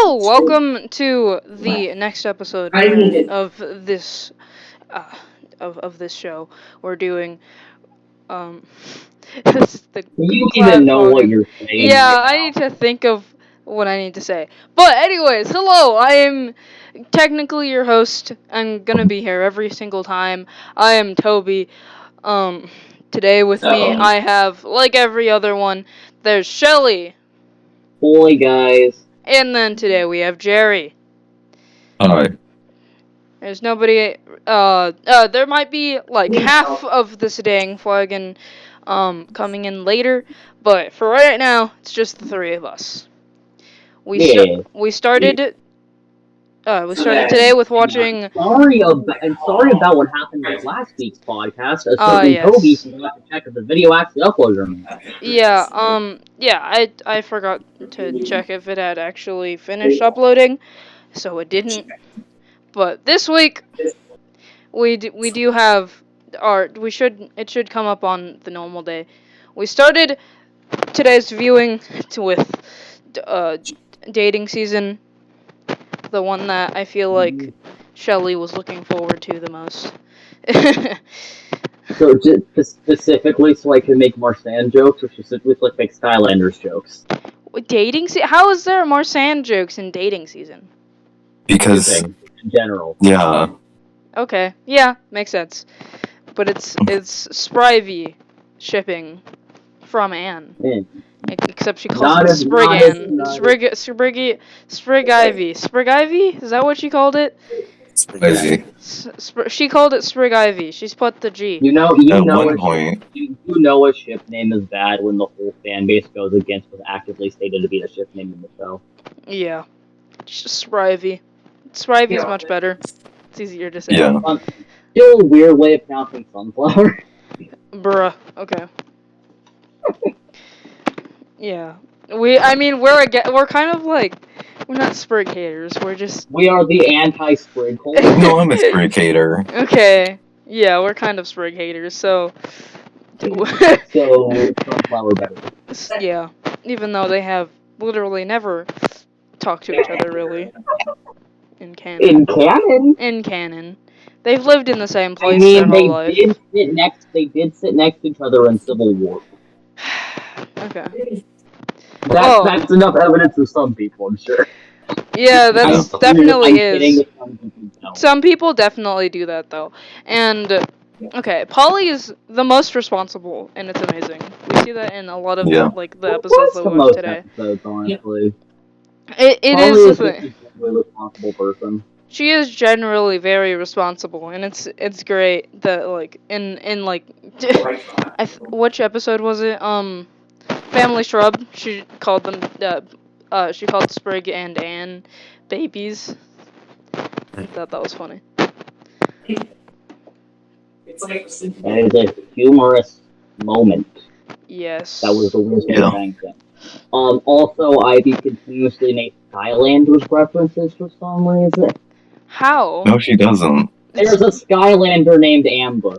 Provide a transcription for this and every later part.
Hello, welcome to the next episode of this uh, of this show. We're doing um this is the Do you cloud even know what fogging. you're saying Yeah, right I now? need to think of what I need to say. But anyways, hello. I am technically your host. I'm gonna be here every single time. I am Toby. Um, Today with me I have, like every other one, there's Shelly, Boy, guys. and then today we have Jerry. Alright. There's nobody. There might be like half of the dang flagon, coming in later, but for right now, it's just the three of us. Yeah. We started. We started today with watching. Sorry about what happened with last week's podcast. A certain Toby Yes. forgot to check if the video actually uploaded or not. Yeah. Yeah. I forgot to check if it had actually finished uploading, so it didn't. But this week we do have it should come up on the normal day. We started today's viewing with uh, dating season, the one that I feel like Shelly was looking forward to the most. So, just specifically so I can make Marsan jokes, or specifically so I can make Skylanders jokes? How is there more sand jokes in dating season? Because, Shipping, in general. yeah. Okay, yeah, makes sense. But it's Sprivey shipping from Anne. Yeah. Except she calls Not it as- Sprig not as- Anne. not Sprig Ivy. Sprig Ivy? Is that what she called it? It's crazy. She called it Sprig Ivy. She's put the G. You know one point. you know a ship name is bad when the whole fan base goes against what's actively stated to be the ship name in the show. Yeah. Just Sprivey. Sprivy's much better. It's easier to say. Yeah. Still a weird way of pronouncing sunflower. Bruh. Okay. Yeah. We're kind of like, we're not Sprig haters. We're just, We are the anti-sprig hole. No, I'm a sprig hater. okay. Yeah, we're kind of Sprig haters, so. So, sunflower better. Yeah. Even though they have literally never talked to each other, really. In canon. In canon? In canon. They've lived in the same I place mean, their whole life. they did sit next to each other in Civil War. Okay. That's enough evidence for some people, I'm sure. Yeah, that's I'm definitely I'm is. kidding if some people don't. Some people definitely do that, though. And, okay, Polly is the most responsible, and it's amazing. We see that in a lot of, like, the episodes that the we watched most today. episodes, honestly. It Polly is the just thing. a really responsible person. She is generally very responsible, and it's great that, like, in like, which episode was it? Family Shrub. She called them, she called Sprig and Anne babies. I thought that was funny. That is a humorous moment. Yes. That was the worst way of saying things. Also, Ivy continuously makes Skylanders references for some reason. How? No, she doesn't. There's a Skylander named Ambush.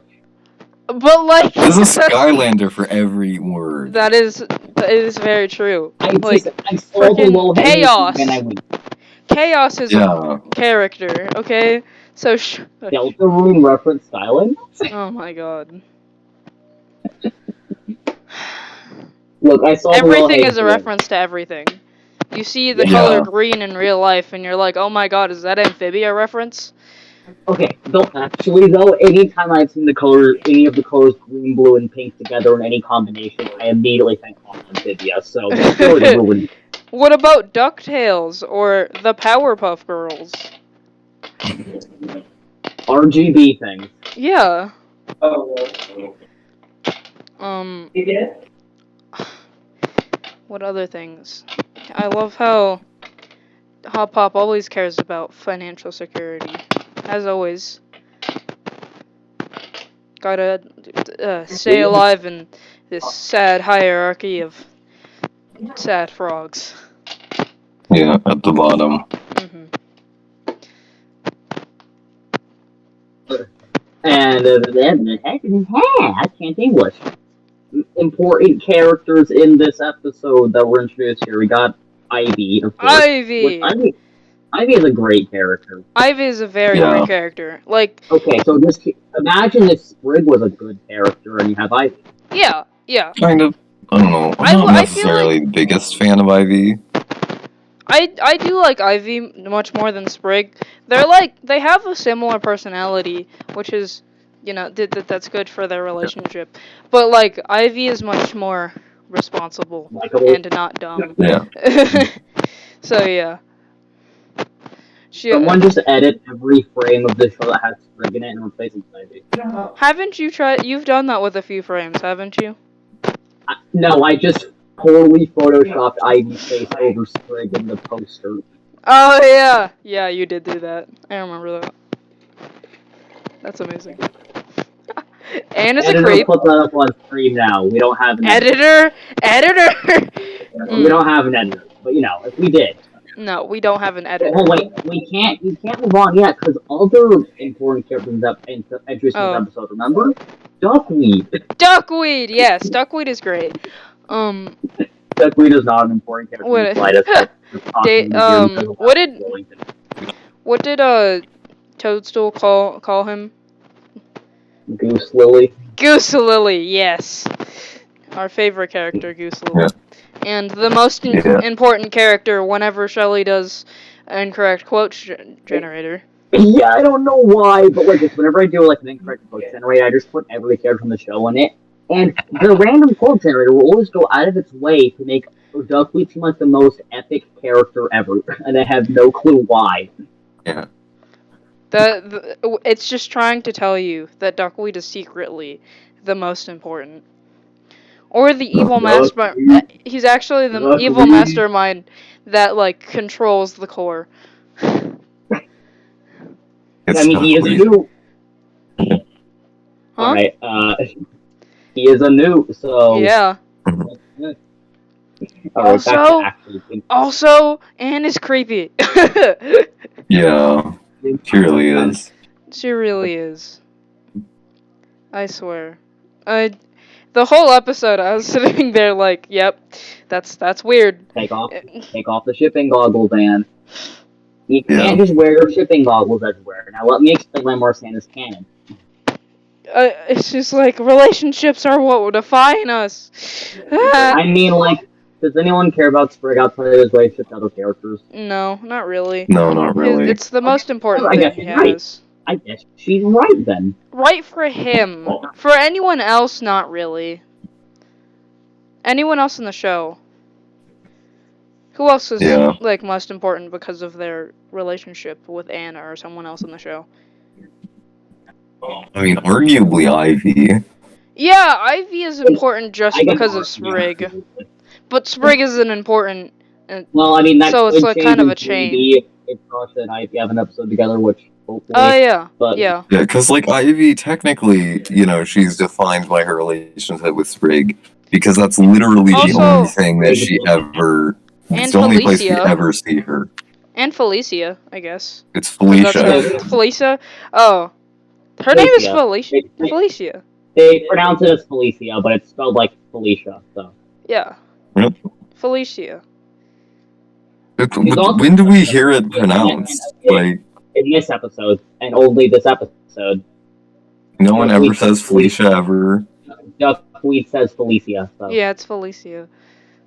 But like, There's a Skylander for every word. that is very true. I saw the freaking low Chaos. and I went, Chaos is Yeah. a character, okay? So Deltarune reference Skylanders? Oh my god. Look, I saw Everything the is a reference to everything. You see the color green in real life, and you're like, oh my god, is that Amphibia reference? Okay, though, anytime I've seen any of the colors green, blue, and pink together in any combination, I immediately think of Amphibia, so really ruined. What about DuckTales or the Powerpuff Girls? RGB things. Yeah. What other things? I love how Hot Pop always cares about financial security. As always. Gotta stay alive in this sad hierarchy of sad frogs. Yeah, at the bottom. And I can't English. Important characters in this episode that were introduced here. We got Ivy, of course. Ivy! Ivy is a great character. Ivy is a very Yeah. great character. Like, Okay, so just imagine if Sprig was a good character and you have Ivy. yeah. Kind of. I don't know. I'm not I feel necessarily the biggest fan of Ivy. I do like Ivy much more than Sprig. They have a similar personality, which is, that's good for their relationship. But like Ivy is much more responsible Likeable. and not dumb. Yeah. So yeah, she Someone just edit every frame of the show that has Sprig in it and replace it with Ivy. haven't you tried? You've done that with a few frames, haven't you? No, I just totally photoshopped Ivy's face over Sprig in the poster. Oh yeah, you did do that. I remember that. That's amazing. And it's a Editor, creep. put that up on stream now. We don't have an Editor. We don't have an editor, but if we did. No, we don't have an editor. Oh wait, you can't move on yet because other important characters introduced in this episode. Remember, Duckweed. Duckweed, yes, Duckweed is great. Duckweed is not an important character in the slightest. What did Toadstool call him? Goose Lily. Goose Lily, yes. Our favorite character, Goose Lily. Yeah. And the most important character whenever Shelly does an incorrect quote generator. Yeah, I don't know why, but whenever I do an incorrect quote generator, I just put every character from the show in it, and the random quote generator will always go out of its way to make Duckweed seem like the most epic character ever, and I have no clue why. Yeah. It's just trying to tell you that Duckweed is secretly the most important. Or the evil mastermind. He's actually the evil mastermind that, controls the core. It's He is a Duckweed. Huh? Alright, he is a noob, so... Yeah. Also, Anne is creepy. Yeah. She really is. She really is. I swear. The whole episode, I was sitting there yep, that's weird. Take off the shipping goggles, Anne. You can't just wear your shipping goggles everywhere. Now let me explain why Marsan is canon. It's just relationships are what will define us. I mean, does anyone care about Sprig outside of his relationship to other characters? No, not really. No, not really. It's the most important I thing he has. Right. I guess she's right then. Right for him. For anyone else, not really. Anyone else in the show. Who else is most important because of their relationship with Anna or someone else in the show? I mean, arguably Ivy. Yeah, Ivy is important just because of Sprig. But Sprig isn't important. Well, I mean, that's so it's kind of a chain. If Josh and Ivy have an episode together, which hopefully. Oh yeah. But, yeah. Yeah, because Ivy technically, she's defined by her relationship with Sprig because that's literally the only thing that she ever. It's the only place we ever see her. And Felicia, I guess. It's Felicia. Felicia? Oh. Her name is Felicia. Felicia. They pronounce it as Felicia, but it's spelled like Felicia, so. Yeah. Yep. Felicia. When do we hear it pronounced? In this episode, and only this episode. No one ever says Felicia ever. Duckweed says Felicia, so. Yeah, it's Felicia.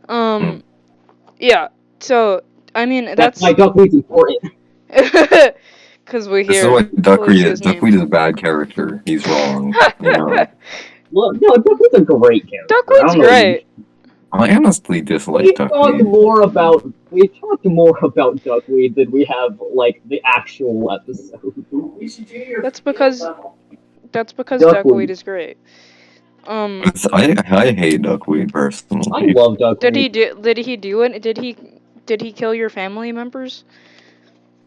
Yeah, so, I mean, that's why Duckweed's important. Because we hear. This is what Duckweed is. Duckweed is a bad character. He's wrong. Well, no, Duckweed's a great character. Duckweed's great. I honestly dislike Duckweed. We talked more about Duckweed than we have the actual episode. That's because Duckweed is great. I hate Duckweed personally. I love Duckweed. Did he kill your family members?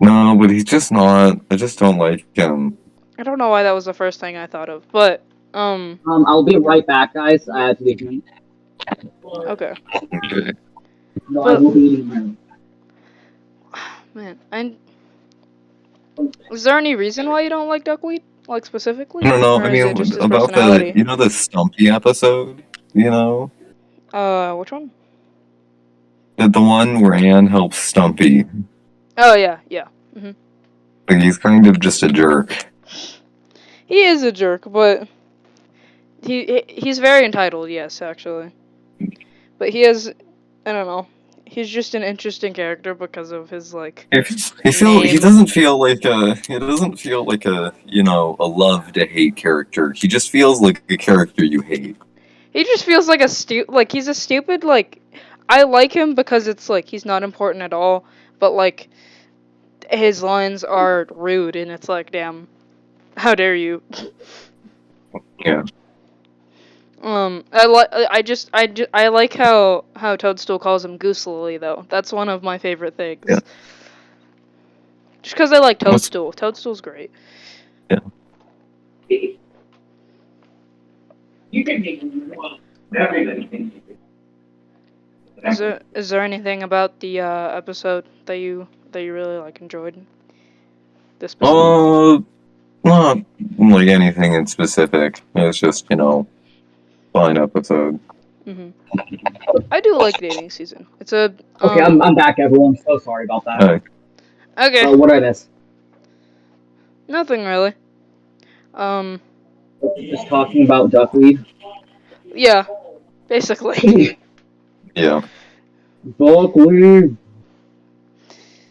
No, but he's just not. I just don't like him. I don't know why that was the first thing I thought of, but I'll be right back, guys. I have to leave. Okay. No, I will be eating. Man, is there any reason why you don't like Duckweed, specifically? No. I mean, about the Stumpy episode. Which one? The one where Anne helps Stumpy. Oh yeah, yeah. Like, he's kind of just a jerk. He is a jerk, but he's very entitled. Yes, actually. But he has, I don't know. He's just an interesting character because of his like He name. doesn't feel like a a love to hate character. He just feels like a character you hate. He just feels like he's a stupid like. I like him because it's like he's not important at all, but like his lines are rude, and it's like, damn, how dare you? Yeah. I like how Toadstool calls him Goose Lily though. That's one of my favorite things. Yeah. Just because I like What's- Toadstool. Toadstool's great. Yeah. You can make everything. Is there anything about the episode that you really like enjoyed? This specific. Not like anything in specific. It's just fine episode. I do like dating season. It's a Okay, I'm back, everyone. So sorry about that. okay. What did I miss? Nothing really. Just talking about Duckweed. Yeah, basically. Yeah. Duckweed.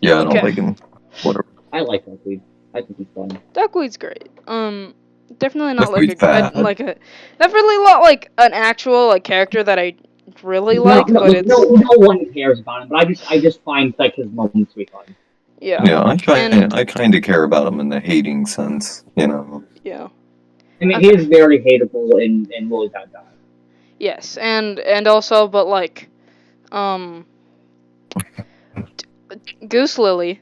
Yeah, I don't Okay. like him. Whatever. I like Duckweed. I think he's funny. Duckweed's great. Definitely not Duckweed's bad. definitely not like an actual like character that I really like, no, but no, it's no one cares about him. But I just find like his moments to be funny. yeah. Yeah, I kind of care about him in the hating sense. Yeah. I mean, Okay. he is very hateable in Really Bad Guy. Yes, and also, but like, Goose Lily.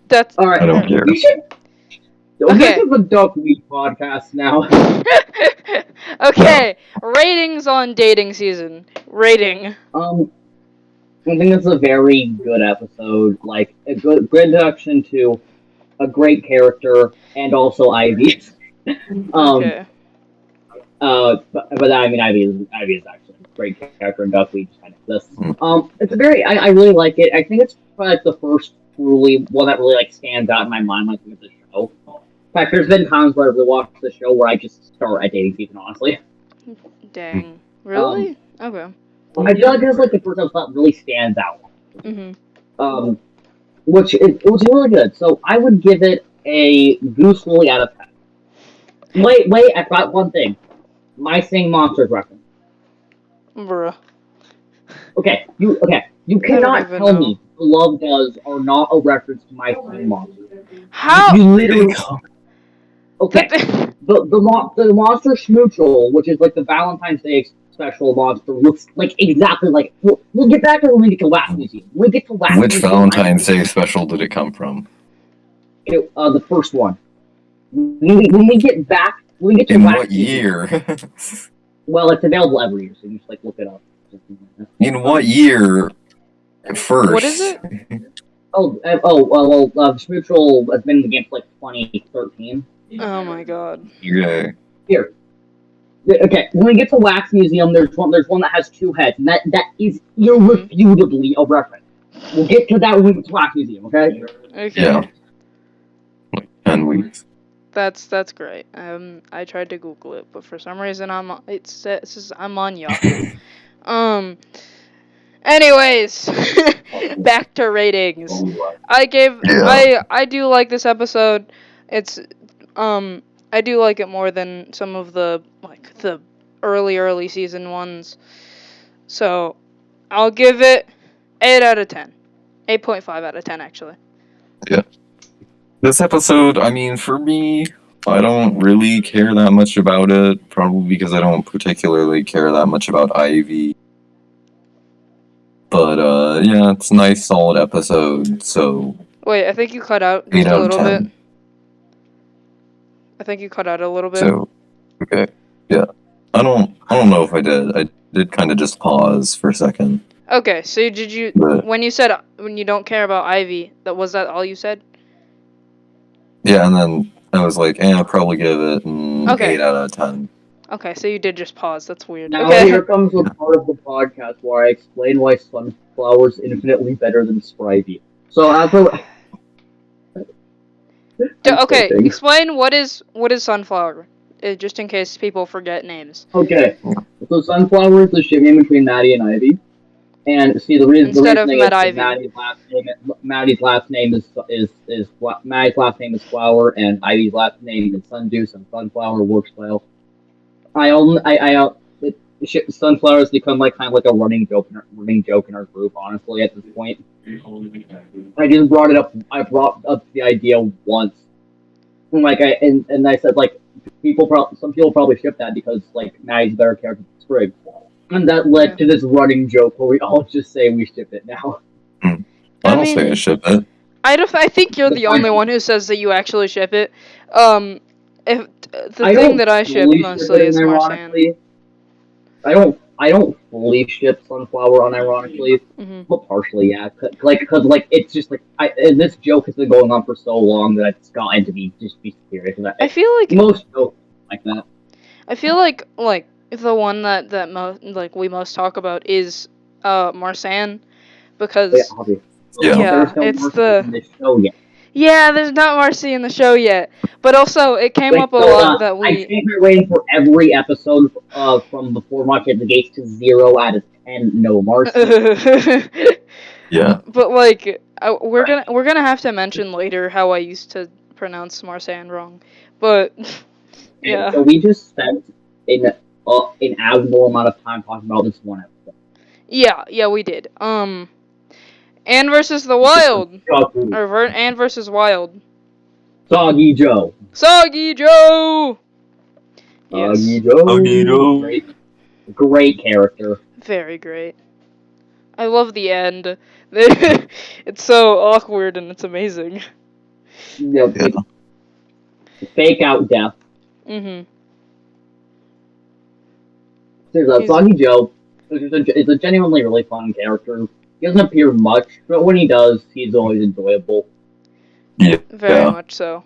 That's All right. I don't care. We should. Okay. This is a Duckweed podcast now. Okay, ratings on dating season. Rating. I think it's a very good episode. Like a good introduction to a great character and also Ivy. Okay. But I mean, Ivy is actually a great character, and Duckweed just kind of exists. It's a very I really like it. I think it's probably like the first truly one that really like stands out in my mind when I think of the show. In fact, there's been times where I've watched the show where I just start at dating season, honestly. Dang. Really? Okay. I feel like it's like the first episode that really stands out. Which it was really good. So I would give it a Goose Lily out of 10. Wait, I forgot one thing. My Singing Monsters reference. Bruh. Okay, you cannot tell me the Love Does are not a reference to My Singing Monsters. How? You literally. Okay, the monster Schmoochel, which is like the Valentine's Day special monster, looks like exactly like. We'll get back to when we get to Wax Museum. When we get to Wax Which Museum, Valentine's Day special did it come from? The first one. When we get back, when we get to In Wax what Museum, year? well, it's available every year, so you just like look it up. In what year? First. What is it? Schmoochel has been in the game for like 2013. Oh my god. Yeah. Here. Okay, when we get to Wax Museum, there's one that has two heads, and that is irrefutably a reference. We'll get to that when we get to Wax Museum, okay? Okay. Yeah. Like 10 weeks. That's great. I tried to Google it, but for some reason it says I'm on Yahoo. Anyways, back to ratings. I do like this episode. It's I do like it more than some of the early season ones. So, I'll give it 8 out of 10. 8.5 out of 10 actually. Yeah. This episode, I mean, for me, I don't really care that much about it, probably because I don't particularly care that much about Ivy. But, yeah, it's a nice, solid episode, so... Wait, I think you cut out just a little bit. I think you cut out a little bit. So, okay, yeah. I don't know if I did. I did kind of just pause for a second. Okay, so did you... When you said when you don't care about Ivy, was that all you said? Yeah, and then I was like, I'll probably give it an 8 out of 10. Okay, so you did just pause. That's weird. Now Okay. here comes the part of the podcast where I explain why Sunflower's infinitely better than Spivey. So after I'm Okay, kidding. explain what is sunflower, just in case people forget names. Okay, so Sunflower is the ship name between Maddie and Ivy. And see, the Instead of reasoning is Mad because Ivy. Maddie's last name Maddie's last name is Flower, and Ivy's last name is Sundew, and Sunflower works well. I only Sunflower has become like kind of like a running joke in our group. Honestly, at this point, I just brought it up. I brought up the idea once, and I said like some people probably ship that because like Maddie's a better character than Sprig. And that led to this running joke where we all just say we ship it now. I I don't say I mean, ship it. I think you're the only one who says that you actually ship it. Um, if the thing that I ship fully ship mostly it is Marsan. unironically. I don't fully ship Sunflower unironically, Mhm. but partially, yeah. Cause it's just like and this joke has been going on for so long that it's gotten to be serious. I feel like Most jokes like that. like the one that most like we most talk about is Marsan Yeah, because obviously. Yeah. There's yeah, no it's Mercy the in this show yet. yeah, there's not Marcy in the show yet. But also it came Like, up a so, lot that I we can't be waiting for every episode from before March at the Gates to 0 out of 10. No Marcy. Yeah. But like we're gonna have to mention later how I used to pronounce Marsan wrong. But And yeah. so we just spent an abnormal amount of time talking about this one episode. Yeah, we did. Anne versus the Wild. Duckweed. Or Anne versus Wild. Soggy Joe. Soggy Joe. Soggy Yes. Joe. Great character. Very great. I love the end. It's so awkward and it's amazing. You Yeah. fake out death. Mhm. There's a He's Soggy Joe. Is a genuinely really fun character. He doesn't appear much, but when he does, he's always enjoyable. Yeah. very much so.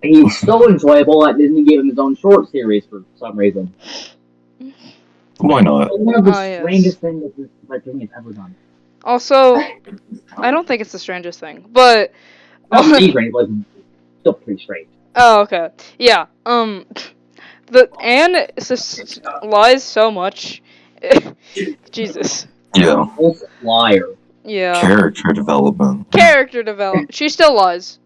He's so enjoyable that Disney gave him his own short series for some reason. Why not? It's one of the Yes. strangest things that Disney has ever done. Also, I don't think it's the strangest thing, but Not pretty strange, like still pretty strange. oh, okay. Yeah. The Anne lies so much. Jesus. Yeah. Also, liar. Yeah. Character development. Character development. She still lies.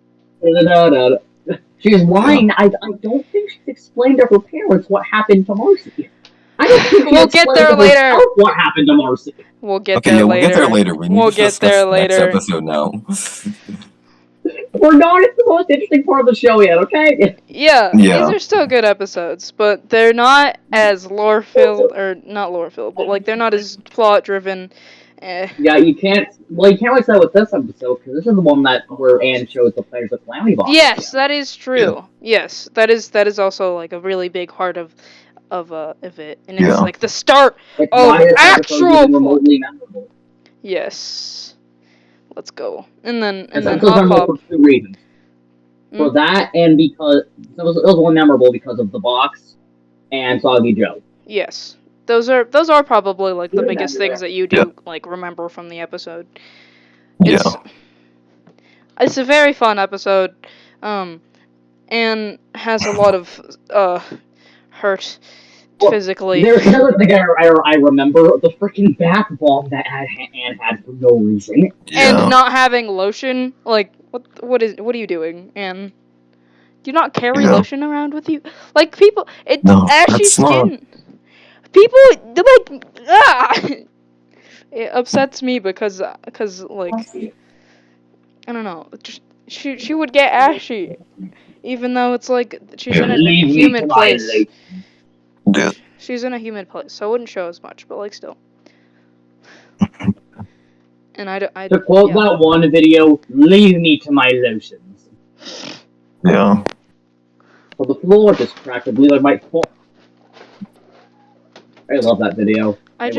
She's lying. I don't think she's explained to her parents what happened to Marcy. I don't think she We'll get explained there to later. herself what happened to Marcy. We'll get Okay, there yeah, later. we'll get there later. We need We'll to get discuss there the next later. episode now. We're not at the most interesting part of the show yet, okay? Yeah, Yeah. these are still good episodes, but they're not as lore filled, or not lore filled, but like they're not as plot driven. Yeah, you can't really say with this episode because this is the one where Anne shows the players of Calamity Box. Yes, that is true. Yes, that is also like a really big part of it, and it's Yeah. like the start It's of why this episode is actual even plot. remotely memorable. Yes, let's go, and then This Hop episode's memorable Pop. for two reasons. For that, and because it was only memorable because of the box and Soggy Joe. Yes, those are probably like the biggest things that you do like remember from the episode. It's it's a very fun episode, and has a lot of hurt physically. There's another thing I remember, the freaking bath bomb that Anne had for no reason. And not having lotion, like what are you doing? And do you not carry lotion around with you? Like people, ashy skin. People like it upsets me because like I don't know, she would get ashy, even though it's like she's in a humid place. Yeah. She's in a humid place, so it wouldn't show as much, but like still. And to quote that one video, leave me to my lotions. Yeah. So the floor just cracked. I believe I might fall. I love that video. I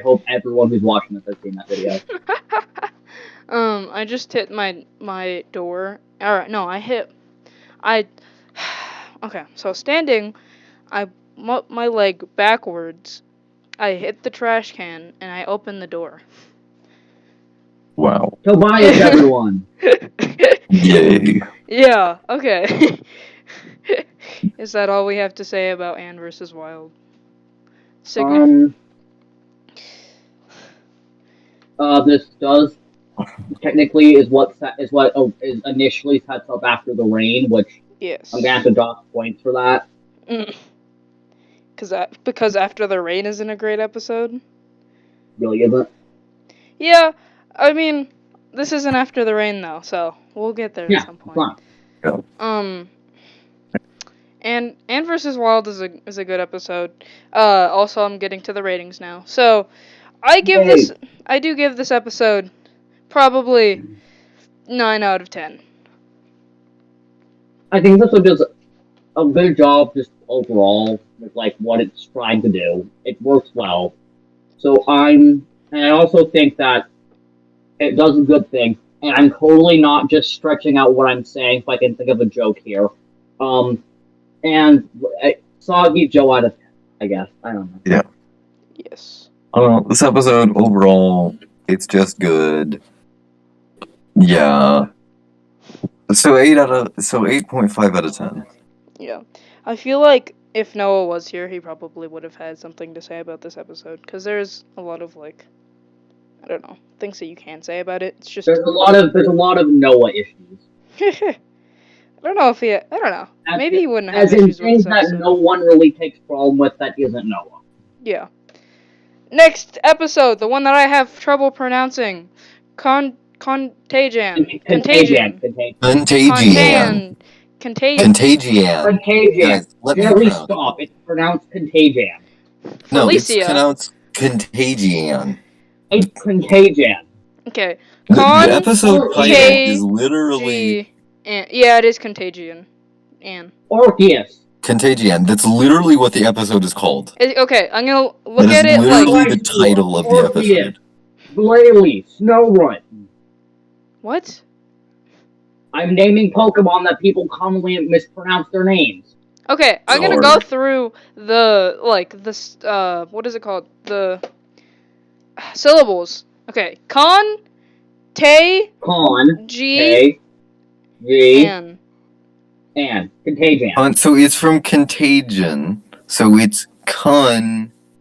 hope everyone who's watching this has seen that video. I just hit my door. Alright, no, I Okay, so standing, I put my leg backwards. I hit the trash can and I open the door. Wow. Tobias, everyone. Yay. Yeah. Okay. Is that all we have to say about Anne versus Wild? This does technically is what is initially sets up after the rain, which Yes. I'm gonna have to dock points for that. Because After the Rain isn't a great episode. Really isn't. Yeah, I mean, this isn't After the Rain though, so we'll get there at some point. Fine. Yeah. And Ant vs. Wild is a good episode. Also I'm getting to the ratings now. So I do give this episode probably 9 out of 10. I think this one does a good job just overall with like what it's trying to do. It works well. And I also think that it does a good thing. And I'm totally not just stretching out what I'm saying if I can think of a joke here. And Soggy Joe out of 10, I guess. I don't know. Yeah. Yes. This episode overall, it's just good. Yeah. So 8.5 out of 10. Yeah. I feel like if Noah was here, he probably would have had something to say about this episode, because there's a lot of I don't know, things that you can say about it. It's just there's a lot of Noah issues. I don't know. Maybe he wouldn't have as in issues with things this that episode. no one really takes problem with that isn't Noah. Yeah. Next episode, the one that I have trouble pronouncing. Contagion. Contagion. Contagion. Let me Really pronounce. stop. It's pronounced Contagion. No, it's Felicia. pronounced Contagion. It's Contagion. Okay. The episode title is literally... Yeah, it is Contagion. Anne. Orpheus. Contagion. That's literally what the episode is called. Okay, I'm gonna look That at is it literally the title of the episode. Glalie, Snowrun. What? I'm naming Pokemon that people commonly mispronounce their names. Okay, I'm gonna go through the what is it called? The syllables. Okay, G, and Contagion. So it's from Contagion. So it's Contage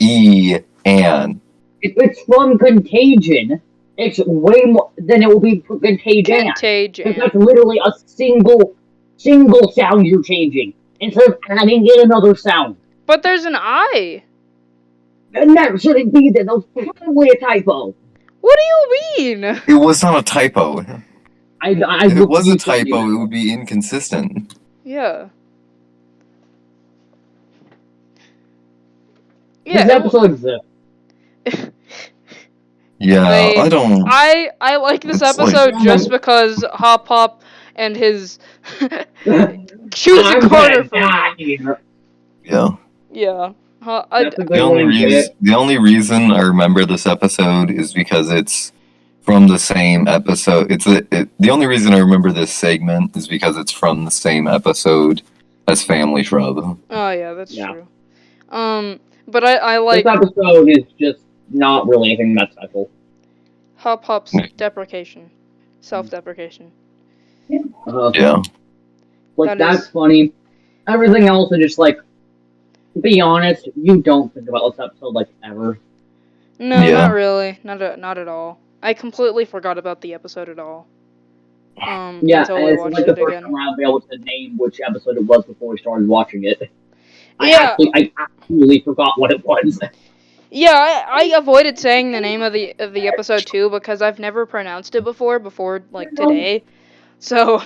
Ann. If it's from Contagion, it's way more than it will be for Contagion. Because that's literally a single sound you're changing instead of adding in another sound. But there's an I. And that shouldn't be there. That was probably a typo. What do you mean? It was not a typo. If it was a typo, it would be inconsistent. Yeah. This episode exists. Yeah, I don't... I like this episode just because Hop Hop and his choose a corner for me. Yeah. Yeah. The only reason I remember this episode is because it's from the same episode. The only reason I remember this segment is because it's from the same episode as Family Shrub. Oh yeah, that's true. But I like this episode is just not really anything that special. Hop Hop's deprecation, self-deprecation. Yeah. That's funny. Everything else is just to be honest, you don't think about this episode ever. No, not really. Not at all. I completely forgot about the episode at all. Until I watched the it first again. time around, be able to name which episode it was before we started watching it. Yeah. I absolutely forgot what it was. Yeah, I avoided saying the name of the episode too because I've never pronounced it before today. So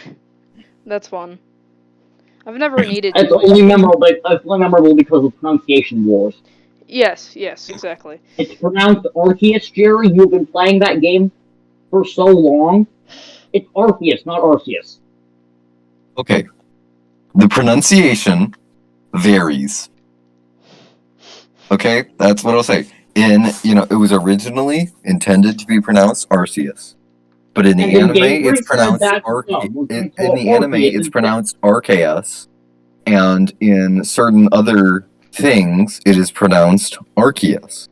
that's fun. I've never needed to. It's only memorable because of pronunciation wars. Yes, exactly. It's pronounced Arceus, Jerry. You've been playing that game for so long. It's Arceus, not Arceus. Okay. The pronunciation varies. Okay, that's what I'll say. It was originally intended to be pronounced Arceus. But in the And then anime, Game it's Freak said pronounced that's RK. dumb. We're going to In call the anime, Orpheus it's instead. pronounced RKS, and in certain other things, it is pronounced Arceus.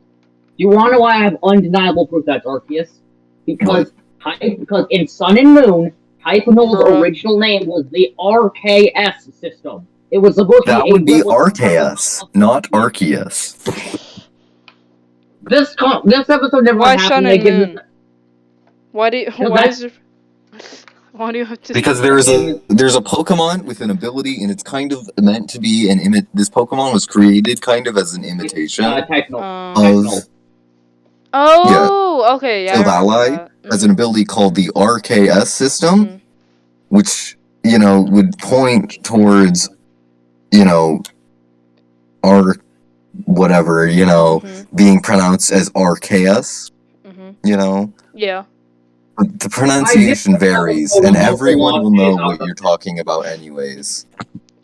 You want to know why I have undeniable proof that's Arceus? Because in Sun and Moon, Hypno's Bruh. original name was the RKS system. It was supposed to That be would be equivalent to Arceus, not Arceus. This episode never Why happened. Sun They and give Moon? Why do you, why that's- is there, why do you have to? Because there's a Pokemon with an ability, and it's kind of meant to be an This Pokemon was created kind of as an imitation Techno. of Oh, okay, yeah. I Field remember Ally that. as an ability called the RKS system, Mhm. which would point towards R whatever Mhm. being pronounced as RKS. Mhm. Yeah. But the pronunciation varies, and everyone will know what you're talking about anyways.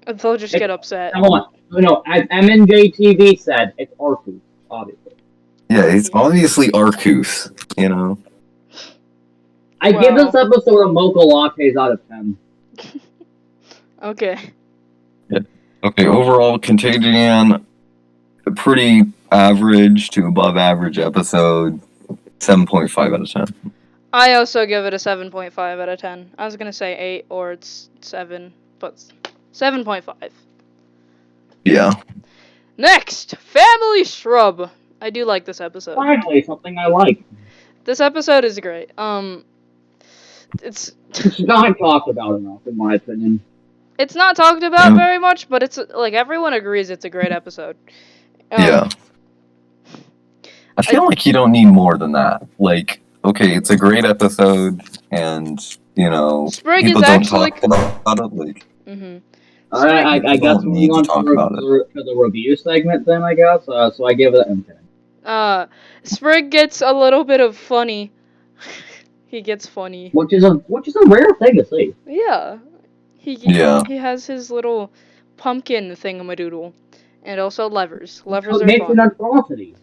They'll just get upset. Hold on. No, as MNJ TV said, it's Arceus, obviously. Yeah, it's obviously Arceus, I give this episode a mocha lattes out of 10. Okay. Okay, overall, Contagion, a pretty average to above average episode, 7.5 out of 10. I also give it a 7.5 out of 10. I was gonna say 8 or it's 7, but 7.5. Yeah. Next, Family Shrub. I do like this episode. Finally, something I like. This episode is great. It's not talked about enough, in my opinion. It's not talked about very much, but it's like everyone agrees it's a great episode. Yeah. I feel like you don't need more than that. Like, okay, it's a great episode, and Sprig people is don't actually talk about it. Like, I guess don't we need to want talk about it. to the review segment then, I guess. So I give it a 10. Sprig gets a little bit of funny. He gets funny. Which is a rare thing to see. Yeah. Yeah. He has his little pumpkin thingamadoodle. And also levers. Levers It are makes fun. an atrocity.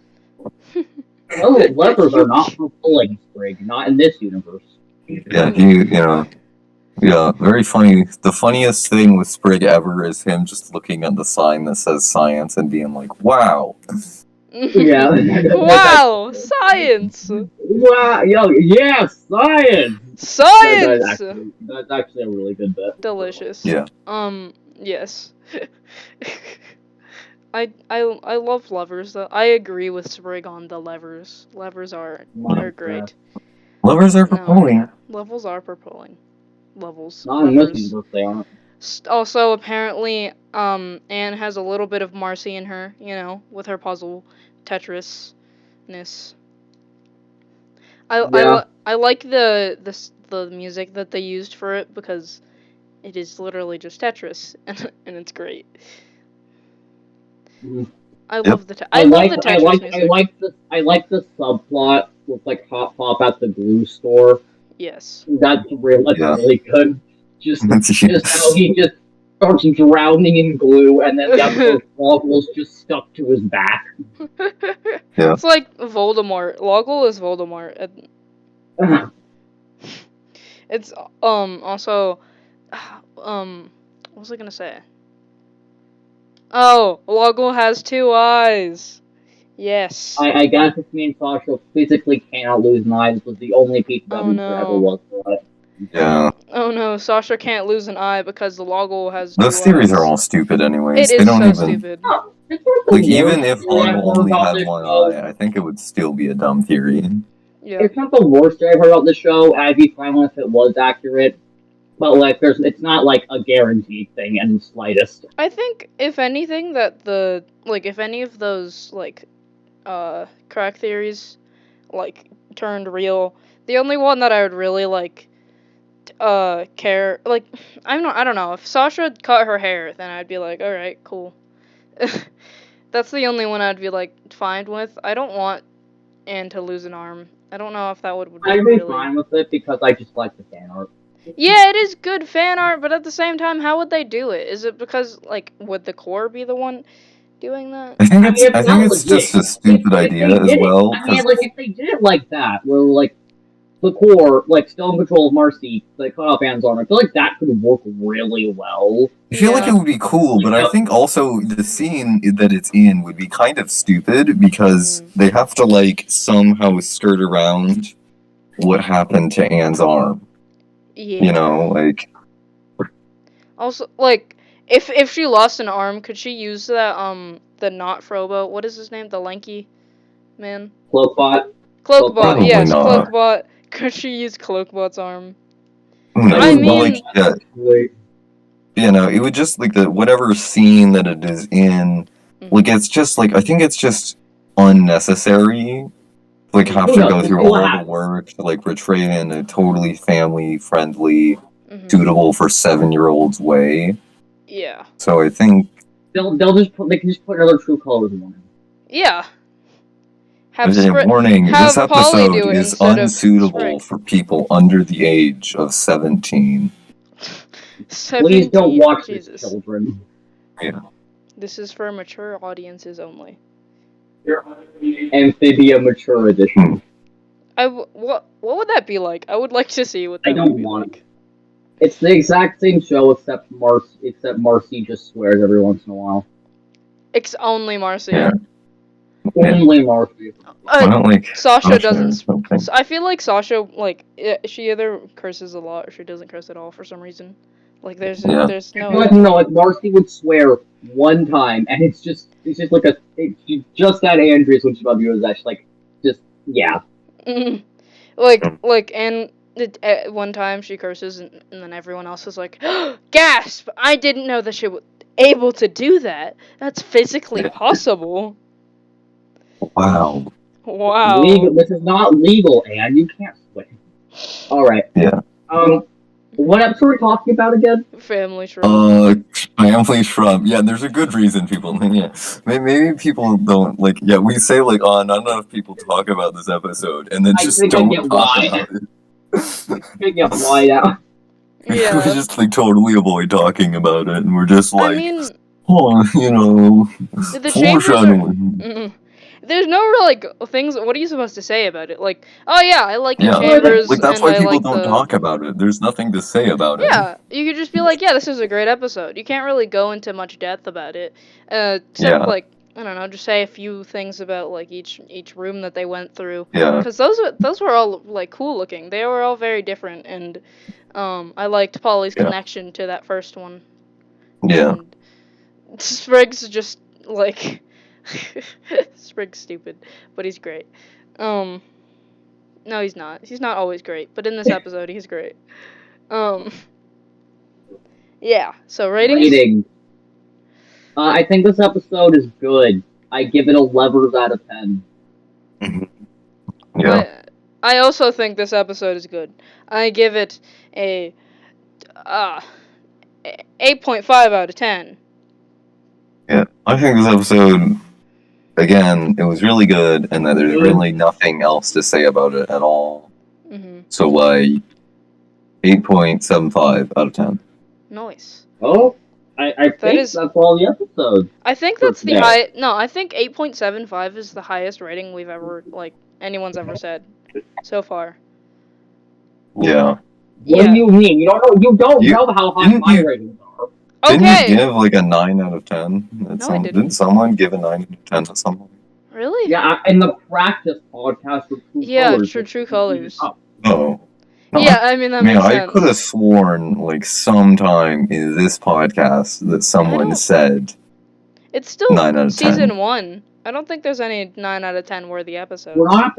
Levers are not for pulling Sprig, not in this universe. Yeah, yeah, very funny. The funniest thing with Sprig ever is him just looking at the sign that says science and being like, wow. Yeah. Wow! Science! Wow, yes, science! Science! That's actually a really good bit. Delicious. Yeah. Yes. I love levers though. I agree with Sprig on the levers. Levers are great. Levers are for pulling. Levels are for pulling. Levels. Not in this universe, they aren't. Also, apparently, Anne has a little bit of Marcy in her, with her puzzle Tetris-ness. I like the music that they used for it because it is literally just Tetris and it's great. I love the Tetris music. I like the subplot with like Hot Pop at the glue store. Yes. That's really good. Just how he just starts drowning in glue, and then the other Loggle's just stuck to his back. Yeah. It's like Voldemort. Loggle is Voldemort. It's also what was I gonna say? Oh, Loggle has 2 eyes. Yes. I guess this means Sasha physically cannot lose an eye. This was the only piece of evidence there ever was for it. Yeah. Oh no, Sasha can't lose an eye because the Loggle has 2 Those eyes. theories are all stupid anyways. It is they don't so even stupid. like even if Loggle only had 1 eye, I think it would still be a dumb theory. Yeah. It's not the worst I've heard about the show. I'd be fine if it was accurate. But like, it's not like a guaranteed thing in the slightest. I think if anything that if any of those crack theories turned real, the only one that I would really care I don't know, if Sasha cut her hair, then I'd be like, all right, cool. That's the only one I'd be fine with. I don't want Anne to lose an arm. I don't know if that would be I'd be fine with it because I just like the fan art. Yeah, it is good fan art, but at the same time, how would they do it? Is it because would the core be the one doing that? I think it's just a stupid idea as well. I mean, if they did it like that, where the core, like, still in control of Marcy, like, cut off Anne's arm. I feel like that could work really well. I feel like Yeah. it would be cool, but I think also the scene that it's in would be kind of stupid because they have to like somehow skirt around what happened to Anne's arm. Yeah. You know, like Also, like, if she lost an arm, could she use that the not Frobo? What is his name? The lanky man. Cloakbot. Cloakbot. Probably Yes, not. Cloakbot. Could she use Cloakbot's arm? who knows? I But mean- like, yeah, you know, it would just like the whatever scene that it is in, like it's just like I think it's just unnecessary. Like have to go through all the work to like portray it in a totally family friendly, suitable for 7-year-olds way. Yeah. So I think They can just put another True Colors one. Yeah. warning, have this Polly episode do it is instead of unsuitable Sprig. for people under the age of 17. 17. Please don't watch Jesus. this, children. Yeah. This is for mature audiences only. Amphibia Mature Edition. What would that be like? I would like to see what that I don't would be want like. It's the exact same show except Marcy just swears every once in a while. It's only Marcy. Yeah. Only Marcy. Sasha doesn't. Okay. I feel like Sasha, like, she either curses a lot or she doesn't curse at all for some reason. Like, there's no. Like Marcy would swear one time, and it's just like she just got Andrews when she about to use that. She's like, just yeah. And one time she curses, and then everyone else is like, gasp! I didn't know that she was able to do that. That's physically possible. Wow. This is not legal, Anne. You can't swear. All right. Yeah. What episode are we talking about again? Family Shrub. Family Shrub. Yeah, there's a good reason people. Yeah, maybe people don't like. Yeah, we say like, not enough people talk about this episode, and then just don't talk about it. I get why now. Yeah. We just like totally avoid talking about it, and we're just like, I mean, you know, the chambers there's no real like things. What are you supposed to say about it? Like, oh yeah, I like the chambers. Like that's and why people like don't talk about it. There's nothing to say about it. Yeah, you could just be like, yeah, this is a great episode. You can't really go into much depth about it, except like, I don't know, just say a few things about like each room that they went through. Yeah. Because those were all like cool looking. They were all very different, and I liked Polly's connection to that first one. Yeah. And Sprig's just like Sprig's stupid, but he's great. No, he's not. He's not always great, but in this episode, he's great. Yeah. So ratings. I think this episode is good. I give it 11 out of 10. Yeah. I also think this episode is good. I give it a 8.5 out of 10. Yeah, I think this episode, again, it was really good, and that there's really nothing else to say about it at all. So, like, 8.75 out of 10. Nice. Oh, I think that's all the episodes. I think that's the high. No, I think 8.75 is the highest rating we've ever, like, anyone's ever said so far. Yeah. What do you mean? You don't know how high my ratings are. Didn't you give like a 9 out of 10? No, I didn't. Didn't someone give a 9 out of 10 to someone? Really? Yeah, in the practice podcast for True Colors. Yeah, for True Colors. Oh. Yeah, I mean, that makes sense. I could have sworn, like, sometime in this podcast that someone said it's still 9 out of 10. Season 1. I don't think there's any 9 out of 10 worthy episodes. We're not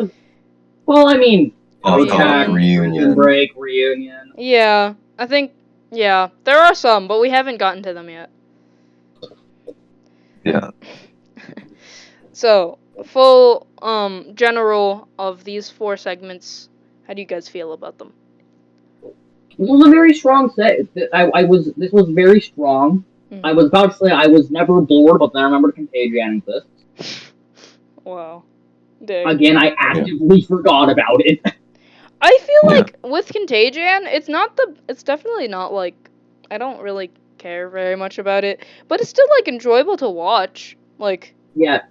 well, I mean, reunion. Break, reunion. Yeah, I think, yeah, there are some, but we haven't gotten to them yet. Yeah. So, full, general of these 4 segments, how do you guys feel about them? This was a very strong set. This was very strong. I was about to say I was never bored, but then I remembered Contagion exists. Wow. Dang. Again, I actively forgot about it. I feel like with Contagion, it's definitely not like, I don't really care very much about it, but it's still like enjoyable to watch. Like, yeah.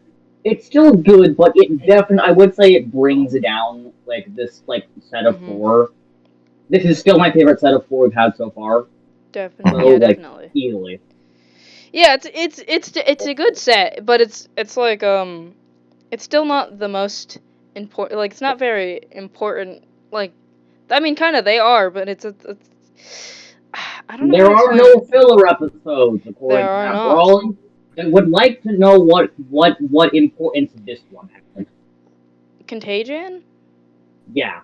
it's still good, but it definitely, I would say it brings it down, like, this, like, set of Mhm. four. This is still my favorite set of four we've had so far. Definitely. So, Yeah, like, definitely. easily. Yeah, it's a good set, but it's like it's still not the most important. Like, it's not very important. Like, I mean, kind of they are, but it's I don't know how There to are explain no it. filler episodes, There according to are that. not. I would like to know what importance this one had. Contagion? Yeah.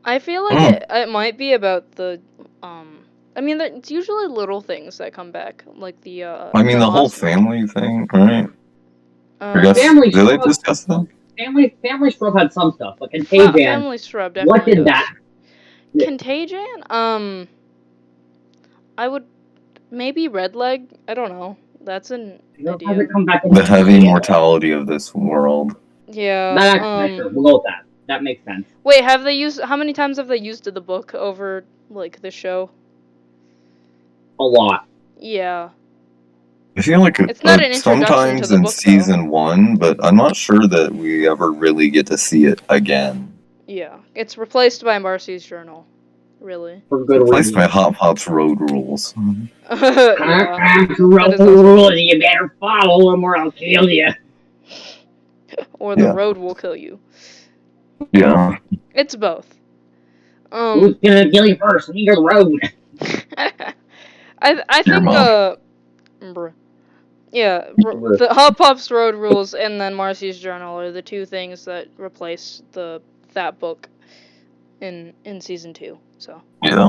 I feel like Mm. it might be about the I mean, it's usually little things that come back, like I mean, the the whole moss. family thing, right? I Uh, guess, Family did they Scrub, discuss that? Family Scrub had some stuff, but Contagion, Family Scrub what definitely did that? does. Contagion? I would maybe Red Leg. I don't know. That's an Has idea. it come back The into heavy play? mortality of this world. Yeah. That's sure. We'll go with that. That makes sense. Wait, have they used? How many times have they used the book over like the show? A lot. Yeah. I feel like It's not an introduction to sometimes the in book though. season 1, but I'm not sure that we ever really get to see it again. Yeah. It's replaced by Marcy's journal. Really. For good Replaced by reason. Hop Pop's road rules. Yeah. That is also Rules, true. you better follow them or I'll kill you. Or the Yeah. road will kill you. Yeah. It's both. Who's gonna kill you first? Me or the road? I Your think mom. bruh. Yeah, the Hop Pop's road rules and then Marcy's journal are the two things that replace that book in season 2. So, Yeah.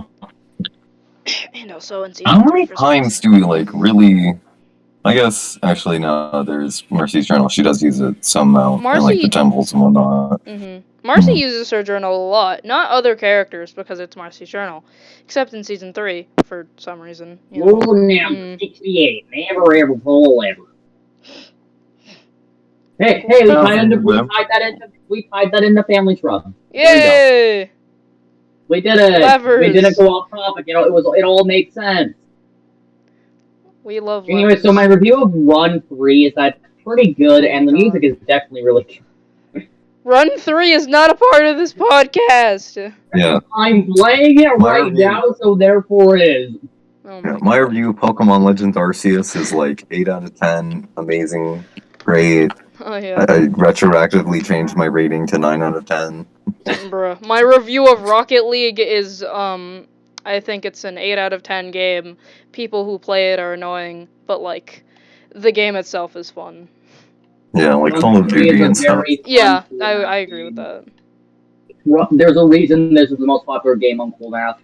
and also in How season 3 many for some times reason. do we, like, really... I guess, actually, no, there's Mercy's journal. She does use it some amount in, like, the Marcy temples and whatnot. Marcy uses her journal a lot, not other characters because it's Marcy's journal, except in season 3 for some reason, you know. Rule number 68. Never ever pull a lever. Hey, we tied that into Family Trust. Yay! We did it. Levers. We didn't go off topic. You know, it all makes sense. We love Anyway, levers. so my review of Run 3 is that it's pretty good, Oh and the music is definitely really good. Run 3 is not a part of this podcast. Yeah. I'm playing it right now, so therefore it is. Oh My review of Pokemon Legends Arceus is like 8 out of 10. Amazing. Great. Oh yeah. I retroactively changed my rating to 9 out of 10. Bruh. My review of Rocket League is, I think it's an 8 out of 10 game. People who play it are annoying, but, like, the game itself is fun. Yeah, like Call of Duty and stuff. Yeah, I agree with that. There's a reason this is the most popular game on cooldown.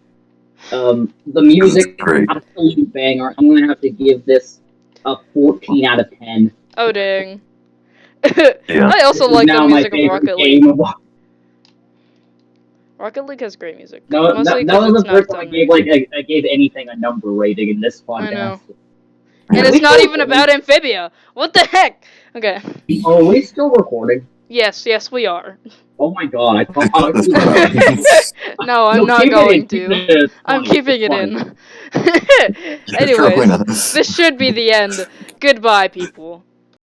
The music, great. Absolute banger. I'm gonna have to give this a 14 out of 10. Oh dang. Yeah. I also like the Now music my of favorite Rocket League. game of Rocket League has great music. No, Mostly that 'cause was it's the first not time done. I gave anything a number rating in this podcast. I know. Yeah. And it's not even about Amphibia. What the heck? Okay. Oh, are we still recording? Yes, we are. Oh my god, I thought Cut this part out. No, I'm not keep it going in, keep to. it in. It's I'm funny, keeping it's it funny. in. Anyways, Throwing this should be the end. Goodbye, people.